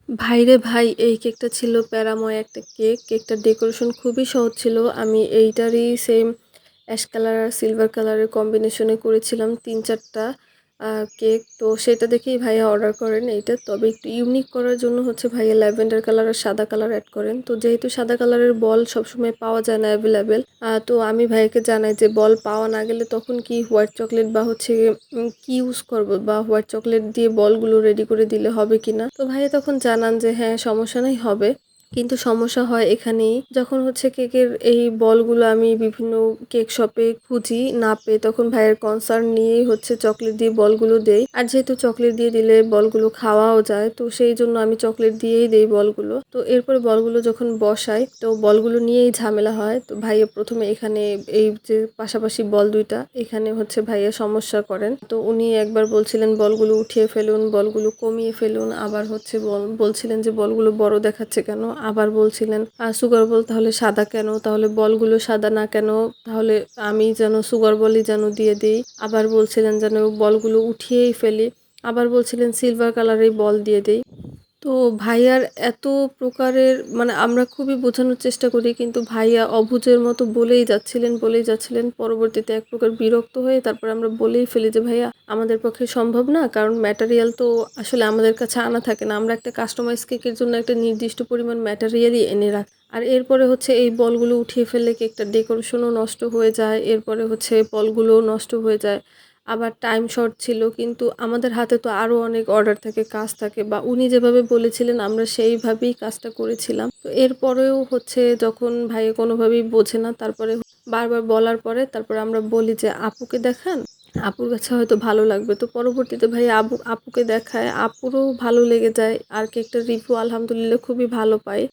ভাইরে ভাই! এই কেকটা ছিল প্যারাময় একটা কেক। কেকটার ডেকোরেশন খুবই সহজ ছিল। আমি এইটারই সেম অ্যাশ কালার আর সিলভার কালারের কম্বিনেশনে করেছিলাম ৩-৪ টা আ কেক। তো সেটা দেখেই ভাইয়া অর্ডার করেন এইটা। তবে একটু ইউনিক করার জন্য হচ্ছে ভাইয়া ল্যাভেন্ডার কালার আর সাদা কালার এড করেন। তো যেহেতু সাদা কালারের বল সবসময় পাওয়া যায় না এভেইলেবল, তো আমি ভাইয়াকে জানাই যে বল পাওয়া না গেলে তখন কি হোয়াইট চকোলেট বা হচ্ছে কি ইউজ করব বা হোয়াইট চকোলেট দিয়ে বলগুলো রেডি করে দিলে হবে কিনা? তো ভাইয়া তখন জানান যে হ্যাঁ, সমস্যা নাই হবে। কিন্তু সমস্যা হয় এখানেই যখন হচ্ছে কেকের এই বলগুলো আমি বিভিন্ন কেক শপে খুঁজি, না পেয়ে তখন ভাইয়ের কনসার্ন নিয়েই হচ্ছে চকোলেট দিয়ে বলগুলো দেই। আর যেহেতু চকোলেট দিয়ে দিলে বলগুলো খাওয়াও যায়, তো সেইজন্য আমি চকোলেট দিয়েই দেই বলগুলো। তো এরপরে বলগুলো যখন বসাই, তো বলগুলো নিয়েই ঝামেলা হয়। তো ভাইয়া ১ম এ এখানে এই যে পাশাপাশি বল ২ টা, এখানে হচ্ছে ভাইয়া সমস্যা করেন। তো উনি একবার বলছিলেন বলগুলো উঠিয়ে ফেলুন, বলগুলো কমিয়ে ফেলুন। আবার হচ্ছে বলছিলেন যে বলগুলো বড় দেখাচ্ছে কেন? আবার বলছিলেন সুগার বল তাহলে সাদা কেন? তাহলে বলগুলো সাদা না কেন? তাহলে আমি যেন সুগার বলই যেন দিয়ে দেই। আবার বলছিলেন যেন বলগুলো উঠিয়েই ফেলি। আবার বলছিলেন সিলভার কালারের বল দিয়ে দেই। তো ভাইয়ার এত প্রকারের মানে আমরা খুবই বোঝানোর চেষ্টা করি, কিন্তু ভাইয়া অবুঝের মতো বলেই যাচ্ছিলেন, বলেই যাচ্ছিলেন। পরবর্তীতে এক প্রকার বিরক্ত হয়ে তারপরে আমরা বলেই ফেলি যে, "ভাইয়া আমাদের পক্ষে সম্ভব না। কারণ ম্যাটেরিয়াল তো আসলে আমাদের কাছে আনা থাকে না। আমরা একটা কাস্টমাইজ কেকের জন্য একটা নির্দিষ্ট পরিমাণ ম্যাটেরিয়ালই এনে রাখি। আর এরপরে হচ্ছে এই বলগুলো উঠিয়ে ফেললে কেকটার ডেকোরেশনও নষ্ট হয়ে যায়। এরপরে হচ্ছে বলগুলোও নষ্ট হয়ে যায়। আবার টাইম শর্ট ছিল, কিন্তু আমাদের হাতে তো আরো অনেক অর্ডার থাকে, কাজ থাকে, বা উনি যেভাবে বলেছিলেন আমরা সেইভাবেই কাজটা করেছিলাম। তো এরপরেও হচ্ছে যখন ভাইয়া কোনোভাবেই বোঝে না, তারপরে বারবার বলার পরে তারপরে আমরা বলি যে আপুকে দেখান, আপুর কাছে হয়তো ভালো লাগবে। তো পরবর্তীতে ভাইয়া আপুকে দেখায়, আপুরও ভালো লেগে যায়। আর কেকটার রিভিউ আলহামদুলিল্লাহ খুবই ভালো পায়।